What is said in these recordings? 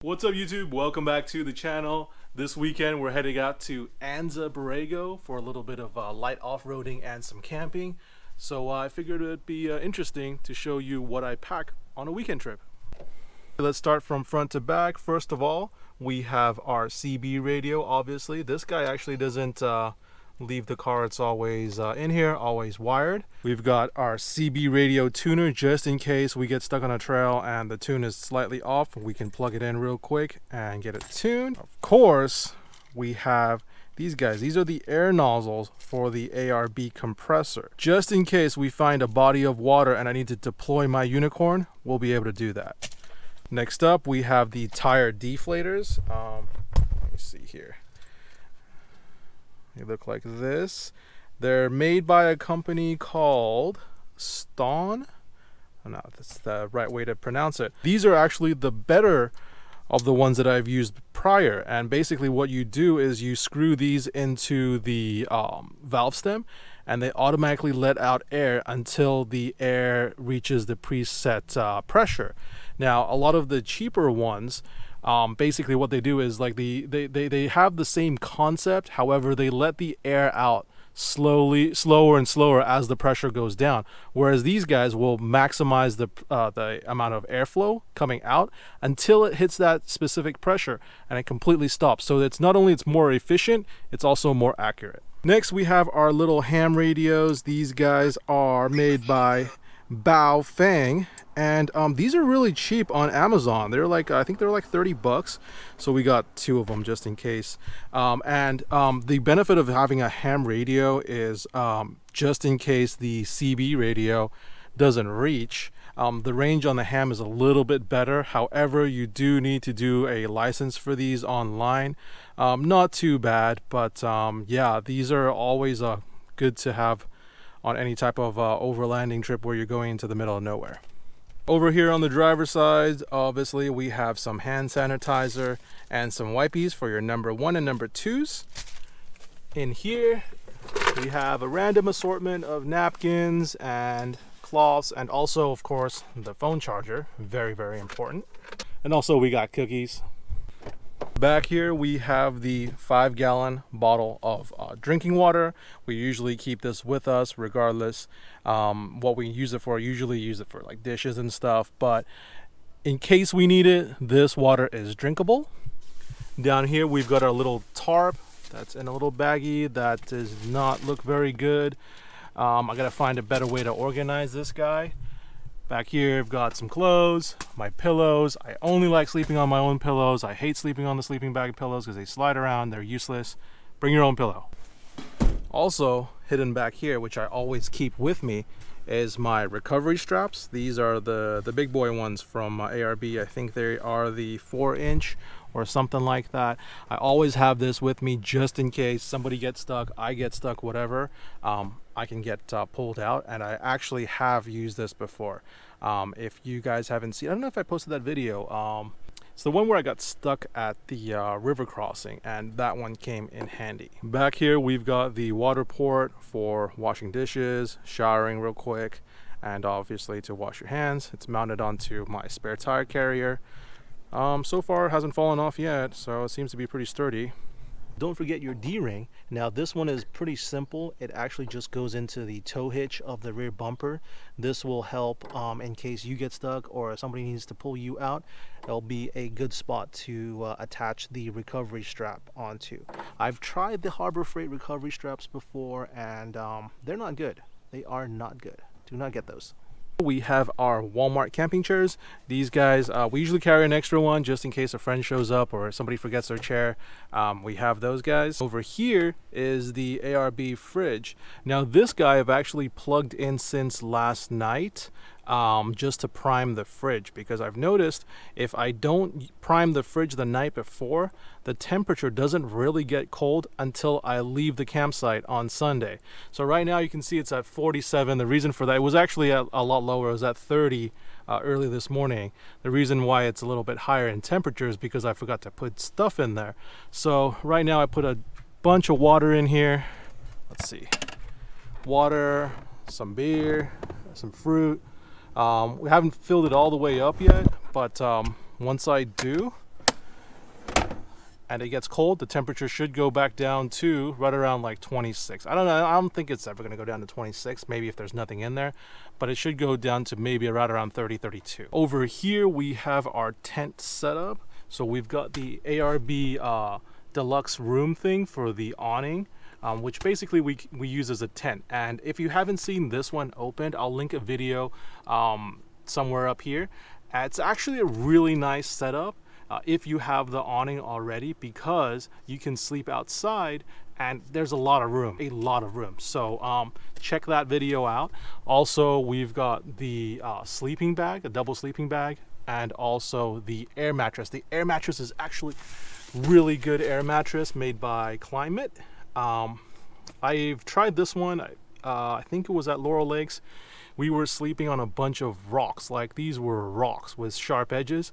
What's up YouTube? Welcome back to the channel. This weekend we're heading out to Anza, Borrego for a little bit of light off-roading and some camping. So I figured it'd be interesting to show you what I pack on a weekend trip. Let's start from front to back. First of all, we have our CB radio, obviously. This guy actually doesn't leave the car. It's always in here, always wired. We've got our CB radio tuner just in case we get stuck on a trail and the tune is slightly off. We can plug it in real quick and get it tuned. Of course, we have these guys. These are the air nozzles for the ARB compressor. Just in case we find a body of water and I need to deploy my unicorn, we'll be able to do that. Next up, we have the tire deflators. Let me see here. They look like this. They're made by a company called Stone. No, that's the right way to pronounce it. These are actually the better of the ones that I've used prior. And basically what you do is you screw these into the valve stem and they automatically let out air until the air reaches the preset pressure. Now, a lot of the cheaper ones, basically what they do is like they have the same concept. However, they let the air out slower and slower as the pressure goes down, whereas these guys will maximize the amount of airflow coming out until it hits that specific pressure and it completely stops. So it's not only it's more efficient, it's also more accurate. Next, we have our little ham radios. These guys are made by Baofeng, and these are really cheap on Amazon. They're like, I think they're like 30 bucks. So we got two of them just in case. The benefit of having a ham radio is just in case the CB radio doesn't reach, the range on the ham is a little bit better. However, you do need to do a license for these online. Not too bad, but yeah, these are always good to have on any type of overlanding trip where you're going into the middle of nowhere. Over here on the driver's side, obviously we have some hand sanitizer and some wipies for your number 1 and number 2s. In here we have a random assortment of napkins and cloths, and also of course the phone charger, very important. And also we got cookies. Back here we have the 5-gallon bottle of drinking water. We usually keep this with us regardless what we use it for. Usually use it for like dishes and stuff, but in case we need it, this water is drinkable. Down here we've got our little tarp that's in a little baggie that does not look very good. I gotta find a better way to organize this guy. Back here I've got some clothes, my pillows. I only like sleeping on my own pillows. I hate sleeping on the sleeping bag pillows because they slide around, they're useless. Bring your own pillow. Also hidden back here, which I always keep with me, is my recovery straps. These are the big boy ones from ARB. I think they are the 4-inch or something like that. I always have this with me just in case somebody gets stuck, I get stuck, whatever. I can get pulled out, and I actually have used this before. If you guys haven't seen, I don't know if I posted that video. It's the one where I got stuck at the river crossing, and that one came in handy. Back here we've got the water port for washing dishes, showering real quick, and obviously to wash your hands. It's mounted onto my spare tire carrier. So far it hasn't fallen off yet, so it seems to be pretty sturdy. Don't forget your D-ring. Now this one is pretty simple. It actually just goes into the tow hitch of the rear bumper. This will help in case you get stuck or somebody needs to pull you out. It'll be a good spot to attach the recovery strap onto. I've tried the Harbor Freight recovery straps before, and they're not good. They are not good. Do not get those. We have our Walmart camping chairs. These guys, we usually carry an extra one just in case a friend shows up or somebody forgets their chair. We have those guys. Over here is the ARB fridge. Now this guy I've actually plugged in since last night, just to prime the fridge, because I've noticed if I don't prime the fridge the night before, the temperature doesn't really get cold until I leave the campsite on Sunday. So right now you can see it's at 47. The reason for that, it was actually a lot lower. It was at 30 early this morning. The reason why it's a little bit higher in temperature is because I forgot to put stuff in there. So right now I put a bunch of water in here. Let's see, water, some beer, some fruit. We haven't filled it all the way up yet, but once I do, and it gets cold, the temperature should go back down to right around like 26. I don't know, I don't think it's ever going to go down to 26, maybe if there's nothing in there, but it should go down to maybe right around 30, 32. Over here we have our tent setup. So we've got the ARB deluxe room thing for the awning, which basically we use as a tent. And if you haven't seen this one opened, I'll link a video somewhere up here. It's actually a really nice setup if you have the awning already, because you can sleep outside and there's a lot of room, So check that video out. Also, we've got the sleeping bag, a double sleeping bag, and also the air mattress. The air mattress is actually really good air mattress made by Climate. I've tried this one. I think it was at Laurel Lakes. We were sleeping on a bunch of rocks. Like, these were rocks with sharp edges,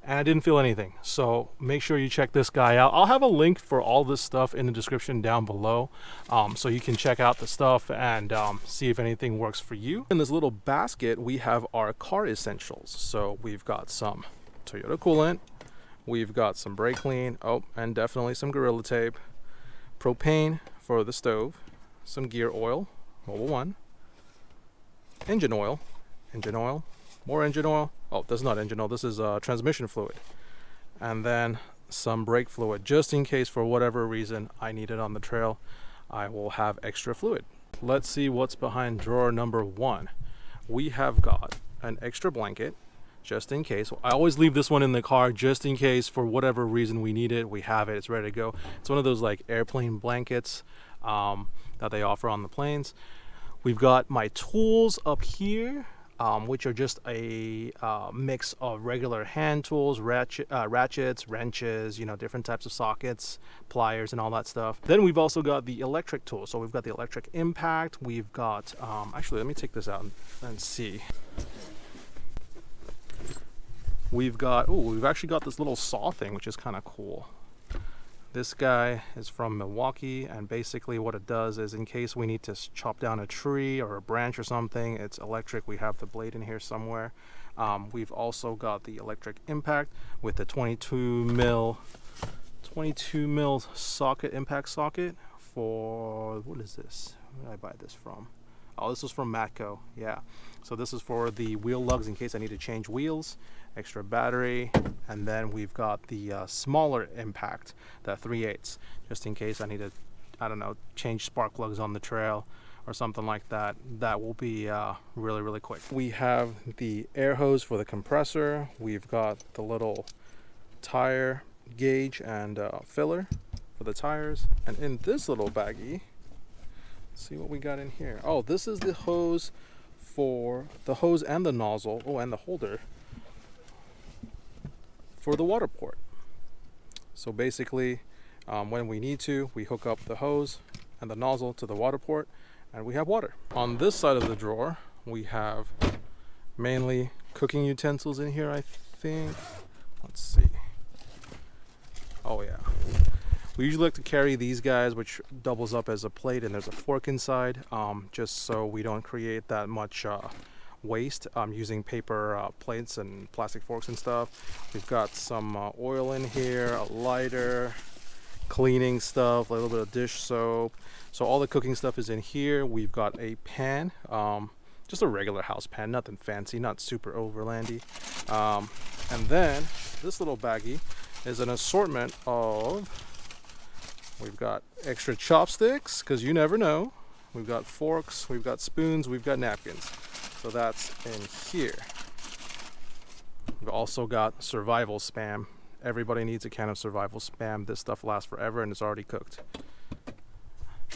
and I didn't feel anything. So make sure you check this guy out. I'll have a link for all this stuff in the description down below, so you can check out the stuff and see if anything works for you. In this little basket, we have our car essentials. So we've got some Toyota coolant, we've got some brake clean, and definitely some Gorilla Tape, propane for the stove, some gear oil, Mobil 1, engine oil, more engine oil. This is not engine oil, this is transmission fluid. And then some brake fluid, just in case for whatever reason I need it on the trail, I will have extra fluid. Let's see what's behind drawer number 1. We have got an extra blanket, just in case. I always leave this one in the car, just in case for whatever reason we need it, we have it, it's ready to go. It's one of those like airplane blankets that they offer on the planes. We've got my tools up here, which are just a mix of regular hand tools, ratchets, wrenches, different types of sockets, pliers, and all that stuff. Then we've also got the electric tools. So we've got the electric impact. We've got, actually, let me take this out and see. We've actually got this little saw thing, which is kind of cool. This guy is from Milwaukee, and basically what it does is, in case we need to chop down a tree or a branch or something, it's electric. We have the blade in here somewhere. We've also got the electric impact with the 22 mil socket, impact socket for, what is this? Where did I buy this from? Oh, this was from Matco, yeah. So this is for the wheel lugs in case I need to change wheels, extra battery, and then we've got the smaller impact, the 3/8, just in case I need to, I don't know, change spark plugs on the trail or something like that. That will be really, really quick. We have the air hose for the compressor. We've got the little tire gauge and filler for the tires. And in this little baggie, let's see what we got in here. Oh, this is the hose for the hose and the nozzle. Oh, and the holder for the water port. So basically, when we need to, we hook up the hose and the nozzle to the water port, and we have water. On this side of the drawer, we have mainly cooking utensils in here, I think. Let's see. Oh yeah. We usually like to carry these guys, which doubles up as a plate, and there's a fork inside, just so we don't create that much waste using paper plates and plastic forks and stuff. We've got some oil in here, a lighter, cleaning stuff, a little bit of dish soap. So all the cooking stuff is in here. We've got a pan, just a regular house pan, nothing fancy, not super overlandy. And then this little baggie is an assortment of, we've got extra chopsticks, because you never know. We've got forks, we've got spoons, we've got napkins. So that's in here. We've also got survival spam. Everybody needs a can of survival spam. This stuff lasts forever and it's already cooked.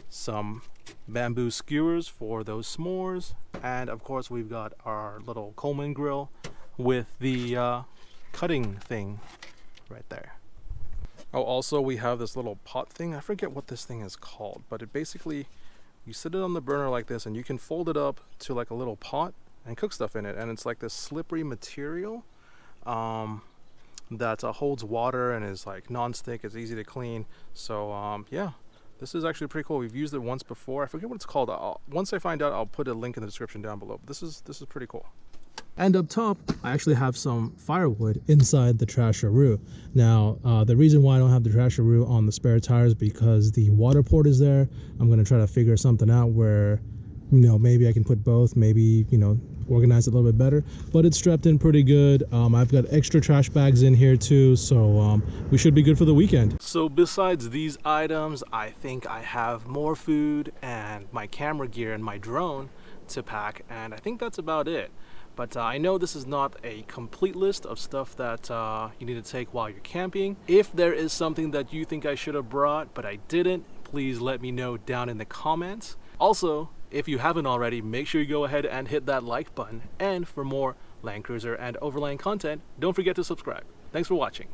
Some bamboo skewers for those s'mores. And of course we've got our little Coleman grill with the cutting thing right there. Oh, also we have this little pot thing. I forget what this thing is called, but it basically, you sit it on the burner like this and you can fold it up to like a little pot and cook stuff in it. And it's like this slippery material that holds water and is like non-stick. It's easy to clean. So yeah, this is actually pretty cool. We've used it once before. I forget what it's called. Once I find out, I'll put a link in the description down below. But this is pretty cool. And up top, I actually have some firewood inside the trasheroo. Now, the reason why I don't have the trasheroo on the spare tires is because the water port is there. I'm going to try to figure something out where, you know, maybe I can put both, maybe, you know, organize it a little bit better. But it's strapped in pretty good. I've got extra trash bags in here too, so we should be good for the weekend. So besides these items, I think I have more food and my camera gear and my drone to pack, and I think that's about it. But I know this is not a complete list of stuff that you need to take while you're camping. If there is something that you think I should have brought but I didn't, please let me know down in the comments. Also, if you haven't already, make sure you go ahead and hit that like button. And for more Land Cruiser and Overland content, don't forget to subscribe. Thanks for watching.